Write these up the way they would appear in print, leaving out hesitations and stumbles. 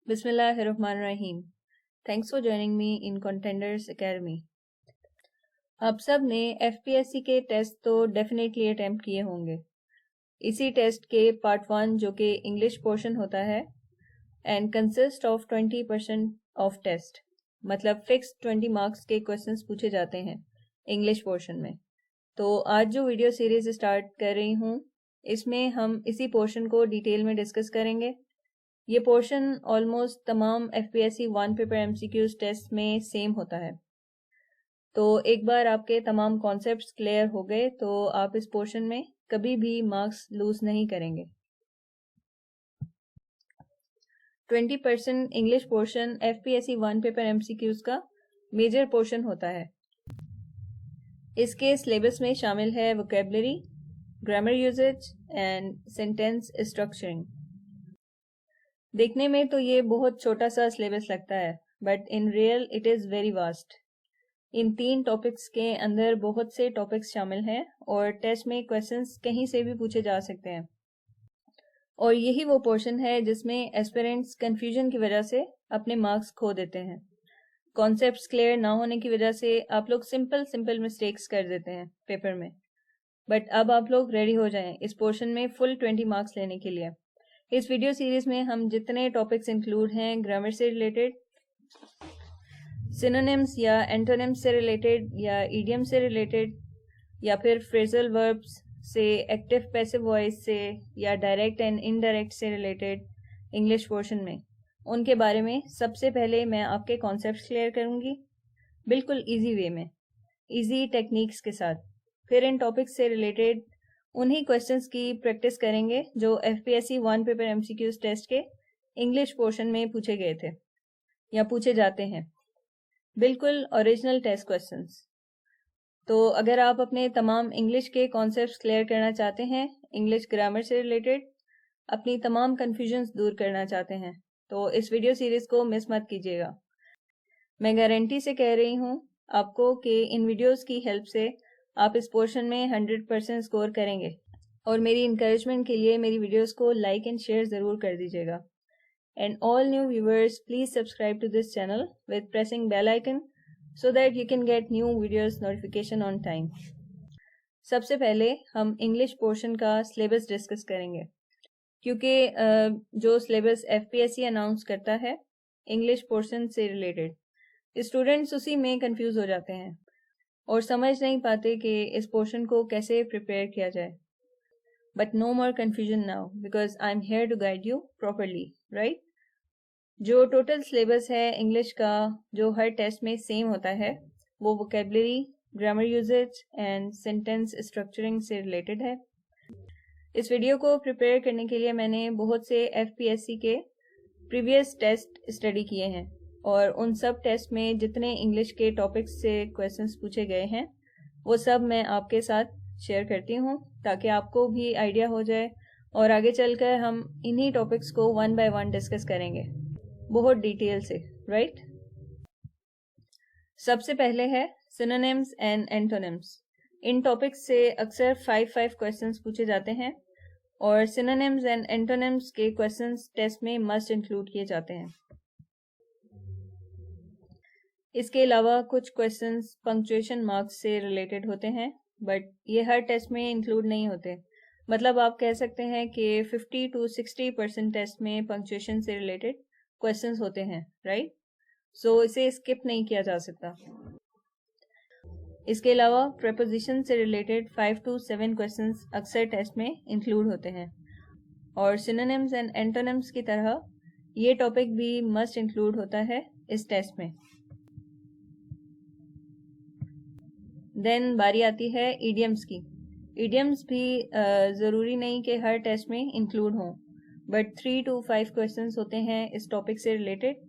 बिस्मिल्लाहिर्रहमानिर्रहीम। Thanks for joining me in contenders academy. आप सब ने एफपीएससी के टेस्ट तो डेफिनेटली अटेम्प्ट किए होंगे। इसी टेस्ट के पार्ट 1 जो कि इंग्लिश पोर्शन होता है and consist of 20% of test, मतलब फिक्स 20 मार्क्स के क्वेश्चंस पूछे जाते हैं इंग्लिश पोर्शन में। तो आज जो वीडियो सीरीज स्टार्ट कर रही हूँ इसमें हम इसी पोर्शन को डिटेल में डिस्कस करेंगे। ये पोर्शन ऑलमोस्ट तमाम एफपीएससी 1 पेपर एमसीक्यूज टेस्ट में सेम होता है। तो एक बार आपके तमाम कॉन्सेप्ट्स क्लियर हो गए तो आप इस पोर्शन में कभी भी मार्क्स लूज नहीं करेंगे। 20% English portion FPSC 1 paper MCQs का मेजर पोर्शन होता है। इसके सिलेबस में शामिल है vocabulary, grammar usage and sentence structuring. देखने में तो ये बहुत छोटा सा सिलेबस लगता है, but in real it is very vast. In 3 topics के अंदर बहुत से टॉपिक्स शामिल हैं और टेस्ट में क्वेश्चंस कहीं से भी पूछे जा सकते हैं। और यही वो पोर्शन है जिसमें एस्पिरेंट्स कंफ्यूजन की वजह से अपने मार्क्स खो देते हैं। कॉन्सेप्ट्स क्लियर ना होने की वजह से आप लोग सिंपल मिस्टेक्स कर देते हैं पेपर में। बट अब आप लोग रेडी हो जाएं इस पोर्शन में फुल 20 मार्क्स लेने के लिए। इस वीडियो सीरीज में हम जितने टॉपिक्स इंक्लूड हैं ग्रामर से रिलेटेड, सिनोनिम्स या एंटोनिम्स से रिलेटेड या इडियम से रिलेटेड या फिर फ्रेजल वर्ब्स से, एक्टिव पैसिव वॉइस से या डायरेक्ट एंड इनडायरेक्ट से रिलेटेड इंग्लिश पोर्शन में, उनके बारे में सबसे पहले मैं आपके कॉन्सेप्ट्स क्लियर करूंगी बिल्कुल इजी वे में, इजी टेक्निक्स के साथ। फिर इन टॉपिक्स से रिलेटेड उन्हीं क्वेश्चंस की प्रैक्टिस करेंगे जो एफपीएससी 1 पेपर एमसीक्यूज टेस्ट के इंग्लिश पोर्शन में पूछे गए थे या पूछे जाते हैं, बिल्कुल ओरिजिनल टेस्ट क्वेश्चंस। तो अगर आप अपने तमाम इंग्लिश के कॉन्सेप्ट्स क्लियर करना चाहते हैं, इंग्लिश ग्रामर से रिलेटेड अपनी तमाम कन्फ्यूजन्स दूर करना चाहते हैं, तो इस वीडियो सीरीज को मिस मत कीजिएगा। मैं गारंटी से कह रही हूँ आपको कि इन वीडियोस की हेल्प से आप इस पोर्शन में 100% स्कोर करेंगे। और मेरी इंकरेजमेंट के लिए मेरी वीडियोस को लाइक एंड शेयर ज़रूर कर दीजिएगा। And all new viewers please subscribe to this channel with pressing bell icon so that you can get new videos notification on time. सबसे पहले हम इंग्लिश पोर्शन का सिलेबस डिस्कस करेंगे, क्योंकि जो सिलेबस एफपीएससी अनाउंस करता है इंग्लिश पोर्शन से रिलेटेड, स्टूडेंट्स उसी में कंफ्यूज हो जाते हैं और समझ नहीं पाते कि इस पोर्शन को कैसे प्रिपेयर किया जाए। But no more confusion now because I am here to guide you properly, right. जो टोटल सिलेबस है इंग्लिश का जो हर टेस्ट में सेम होता है वो vocabulary, grammar usage and sentence structuring से रिलेटेड है। इस वीडियो को प्रिपेयर करने के लिए मैंने बहुत से एफपीएससी के प्रीवियस टेस्ट स्टडी किए हैं और उन सब टेस्ट में जितने इंग्लिश के टॉपिक्स से क्वेश्चंस पूछे गए हैं वो सब मैं आपके साथ शेयर करती हूँ ताकि आपको भी आइडिया हो जाए और आगे चलकर हम इन्हीं टॉपिक्स को 1 बाय 1 डिस्कस करेंगे बहुत डिटेल से, राइट। सबसे पहले है synonyms and antonyms. In topics से अक्सर 5 क्वेश्चंस पूछे जाते हैं और सिनोनिम्स एंड एंटोनिम्स के क्वेश्चंस टेस्ट में मस्ट इंक्लूड किए जाते हैं। इसके अलावा कुछ क्वेश्चंस पंक्चुएशन मार्क्स से रिलेटेड होते हैं, बट ये हर टेस्ट में इंक्लूड नहीं होते। मतलब आप कह सकते हैं कि 50 to 60% टेस्ट में पंक्चुएशन से रिलेटेड क्वेश्चंस होते हैं, राइट। सो इसे स्किप नहीं किया जा सकता। इसके अलावा प्रेपोजिशन से रिलेटेड 5 to 7 क्वेश्चंस अक्सर टेस्ट में इंक्लूड होते हैं और सिनोनिम्स एंड एंटोनिम्स की तरह ये टॉपिक भी मस्ट इंक्लूड होता है इस टेस्ट में। देन बारी आती है इडियम्स की। इडियम्स भी ज़रूरी नहीं कि हर टेस्ट में इंक्लूड हों, बट 3 to 5 क्वेश्चंस होते हैं इस टॉपिक से रिलेटेड।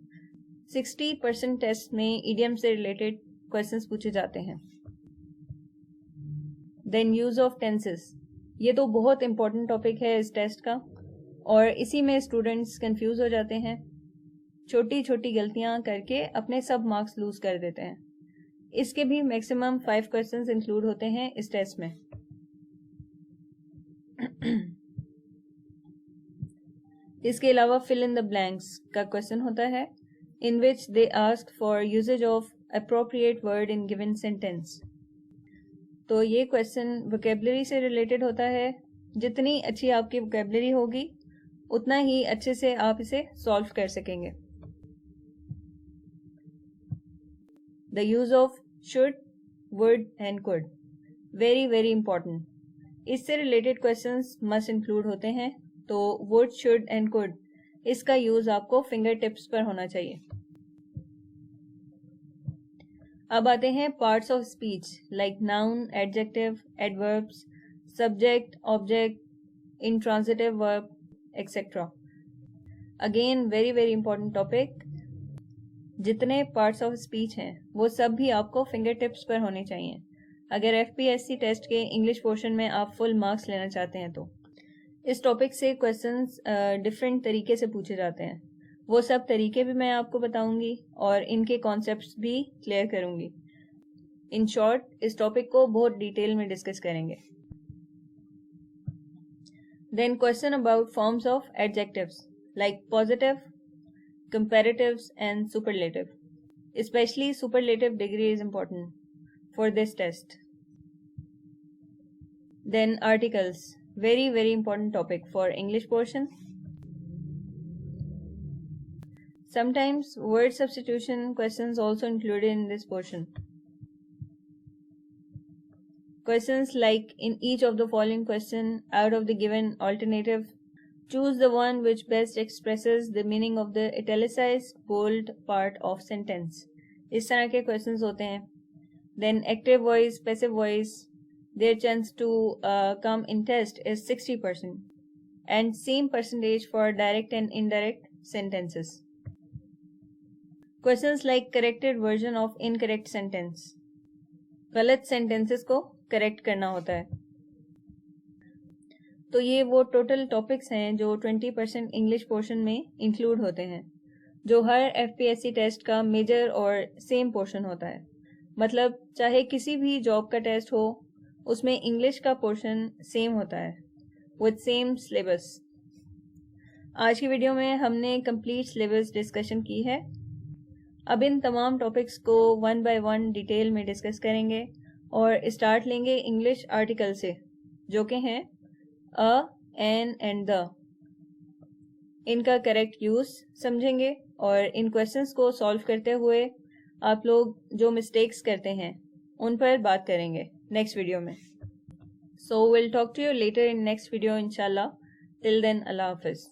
60% टेस्ट में इडियम से रिलेटेड क्वेश्चंस पूछे जाते हैं। देन यूज ऑफ टेंसेस, ये तो बहुत इंपॉर्टेंट टॉपिक है इस टेस्ट का और इसी में स्टूडेंट्स कंफ्यूज हो जाते हैं, छोटी छोटी गलतियां करके अपने सब मार्क्स लूज कर देते हैं। इसके भी मैक्सिमम 5 क्वेश्चंस इंक्लूड होते हैं इस टेस्ट में। इसके अलावा फिल इन द ब्लैंक्स का क्वेश्चन होता है, in which they ask for usage of appropriate word in given sentence. तो ये क्वेश्चन वोकेबलरी से रिलेटेड होता है। जितनी अच्छी आपकी वोकेबलरी होगी उतना ही अच्छे से आप इसे सॉल्व कर सकेंगे। The use of should, would and could, very very important. इससे रिलेटेड क्वेश्चंस मस्ट इंक्लूड होते हैं। तो वुड, शुड एंड कुड, इसका यूज आपको फिंगर टिप्स पर होना चाहिए। अब आते हैं parts of speech like noun, adjective, adverbs, subject, object, intransitive verb, etcetera. Again very very important topic. जितने पार्ट्स ऑफ स्पीच हैं वो सब भी आपको फिंगर टिप्स पर होने चाहिए अगर एफपीएससी टेस्ट के इंग्लिश पोर्शन में आप फुल मार्क्स लेना चाहते हैं। तो इस टॉपिक से क्वेश्चंस डिफरेंट तरीके से पूछे जाते हैं। वो सब तरीके भी मैं आपको बताऊंगी और इनके कॉन्सेप्ट्स भी क्लियर करूंगी। इन शॉर्ट इस टॉपिक को बहुत डिटेल में डिस्कस करेंगे। Then question about forms of adjectives like positive, comparatives and superlative. Especially superlative degree is important for this test. Then articles, very very important topic for English portion. Sometimes word substitution questions also included in this portion. Questions like in each of the following question out of the given alternative, choose the one which best expresses the meaning of the italicized bold part of sentence. इस तरह के questions होते हैं. Then active voice, passive voice, their chance to come in test is 60% and same percentage for direct and indirect sentences. Questions like corrected version of incorrect sentence. गलत sentences को correct करना होता है. तो ये वो टोटल टॉपिक्स हैं जो 20% इंग्लिश पोर्शन में इंक्लूड होते हैं, जो हर एफपीएससी टेस्ट का मेजर और सेम पोर्शन होता है। मतलब चाहे किसी भी जॉब का टेस्ट हो उसमें इंग्लिश का पोर्शन सेम होता है विद सेम सिलेबस। आज की वीडियो में हमने कंप्लीट सिलेबस डिस्कशन की है। अब इन तमाम टॉपिक्स को वन बाय वन डिटेल में डिस्कस करेंगे और स्टार्ट लेंगे इंग्लिश आर्टिकल से, जो कि हैं अ, एन एंड द। इनका करेक्ट यूज समझेंगे और इन क्वेश्चंस को सॉल्व करते हुए आप लोग जो मिस्टेक्स करते हैं उन पर बात करेंगे नेक्स्ट वीडियो में। So will talk to you later in next video इंशाल्लाह। टिल देन अल्लाह हाफिज।